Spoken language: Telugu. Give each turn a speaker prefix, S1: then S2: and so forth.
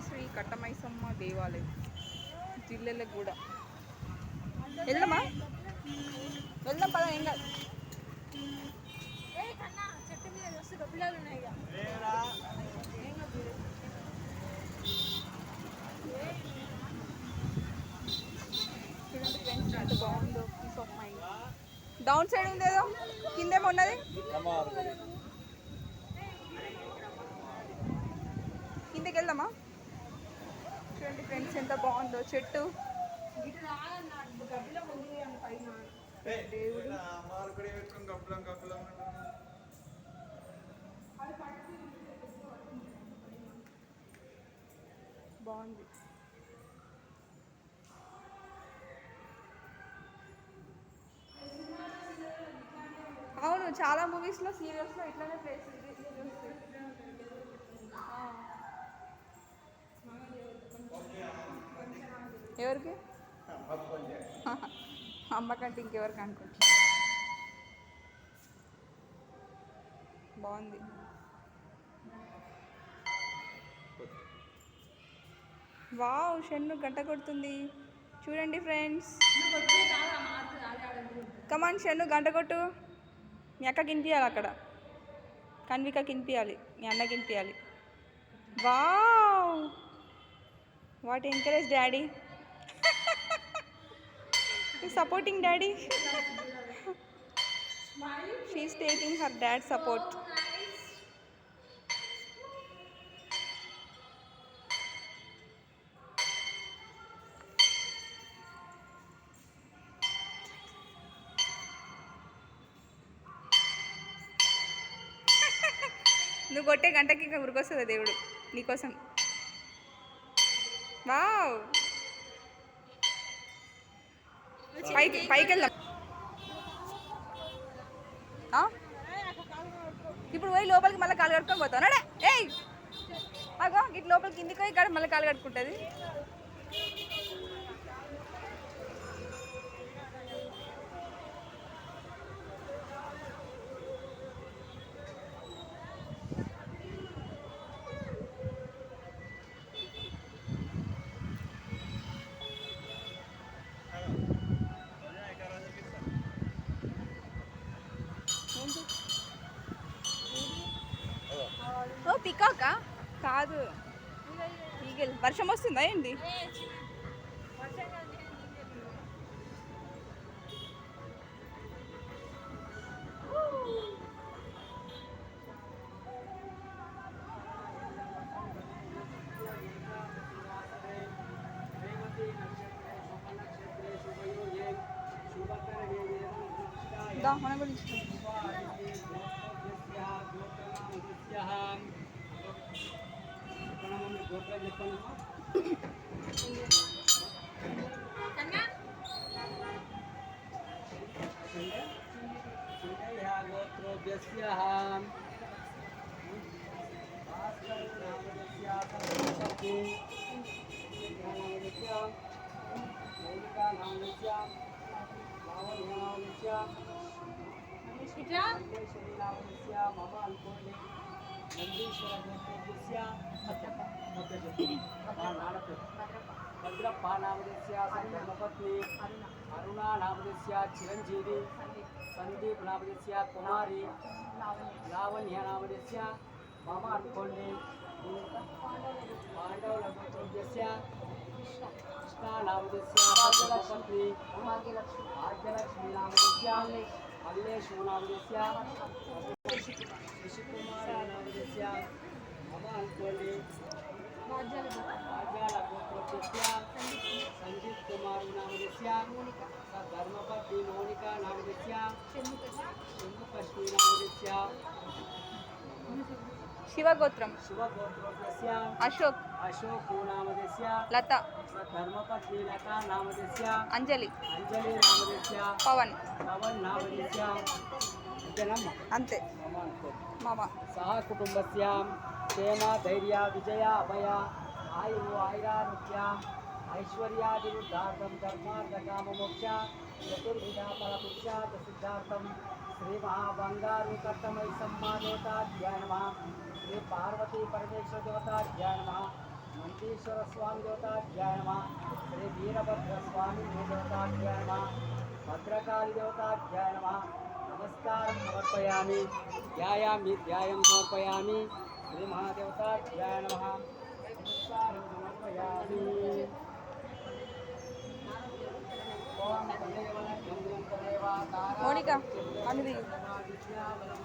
S1: శ్రీ కట్టమైసమ్మ దేవాలయం జిల్లెలగూడ. వెళ్దామా? వెళ్దాం పద. ఏం కాదు. చూడండి ఫ్రెండ్స్ ఎంత బాగుందో. Peace of mind. Down side ఉంది ఏదో, కిందేమో ఉన్నది. కిందకి వెళ్దామా? చూడండి ఫ్రెండ్స్ ఎంత బాగుందో చెట్టు. దేవుడు బాగుంది. అవును, చాలా మూవీస్లో సీరియల్స్లో ఇట్లానే ప్లేస్ ఎవరికి? అమ్మ కంటే ఇంకెవరికి అనుకుంటా. బాగుంది. వావ్, షన్ను గంట కొడుతుంది చూడండి ఫ్రెండ్స్. కమాన్ షన్ను గంట కొట్టు. మీ అక్కకి వినిపించాలి, అక్కడ కన్వికకి వినిపించాలి, మీ అన్నకి వినిపించాలి. Wow, what encourage daddy. Supporting daddy. She's taking her dad support. నువ్వు కొట్టే గంటకి ఇంకా ఉరికొస్తుంది దేవుడు నీకోసం. వావ్, పైకి పైకి వెళ్దాం. ఇప్పుడు పోయి లోపలికి మళ్ళీ కాలు కట్టుకొని పోతావు నాడే. ఏయ్ అగో ఇటు లోపలికి కిందికి పోయి కాడ మళ్ళీ కాలు కట్టుకుంటుంది. ఓ పికాకా కాదు, ఈగల్. వర్షం వస్తుందా ఏంటి? దా మన గురించి
S2: భద్రప్పా నామధేస్య ధర్మపత్ని అరుణా నామధేస్య చిరంజీవి సందీప్ నామధేస్య కుమారి లావణ్య నామధేస్య మమ అనుకోండి పాండవుల గోత్రోద్యస్య కృష్ణా నామధేస్య ధర్మపత్ని భాగ్యలక్ష్మి నామధేస్య మల్లేషు నామధేస్య ఋషికుమార నామధేస్య మమ అనుకోండి రాజ్యాల గోత్రోద్యస్య సంజిత్ కుమార్ నామధేస్య ధర్మపత్ని మౌనికా నామధేస్య శంభుకృష్ణి నామధేస్య
S1: శివగోత్రం
S2: శివగోత్రోద్యస్య
S1: అశోక్
S2: అశోక్ నామధేస్య
S1: లత
S2: ధర్మపత్ని లతా నామధేస్య
S1: అంజలి
S2: అంజలి నామధేస్య
S1: పవన్
S2: పవన్ నామధేస్య
S1: అంతే మామ.
S2: సహ కుటుంబస్య క్షేమ ధైర్య విజయ అభయ ఆయువు ఆయురారోగ్య ఐశ్వర్యాదివృద్ధార్థం ధర్మార్థ కామమోక్ష చతుర్విధ ఫలపురుషార్థ సిద్ధార్థం శ్రీ మహాబంగారు కట్టమైసమ్మ దేవతాధ్యాయ నమః. శ్రీ పార్వతీ పరమేశ్వర దేవతాధ్యాయ నమః. మంతేశ్వర స్వామి దేవతాభ్యాయ నమః శ్రీ వీరభద్ర స్వామి దేవతాభ్యాయ నమః భద్రకాళి దేవతాభ్యాయ నమః నమస్కారం సమర్పయామి ధ్యాయామి ధ్యాయం సమర్పయామి శ్రీ మహాదేవతాభ్యాయ నమః నమస్కారం సమర్పయామి ఓం తదేవ చంద్రం తదేవ తారా
S1: మోనిక అను దిగు
S2: విద్యాబలం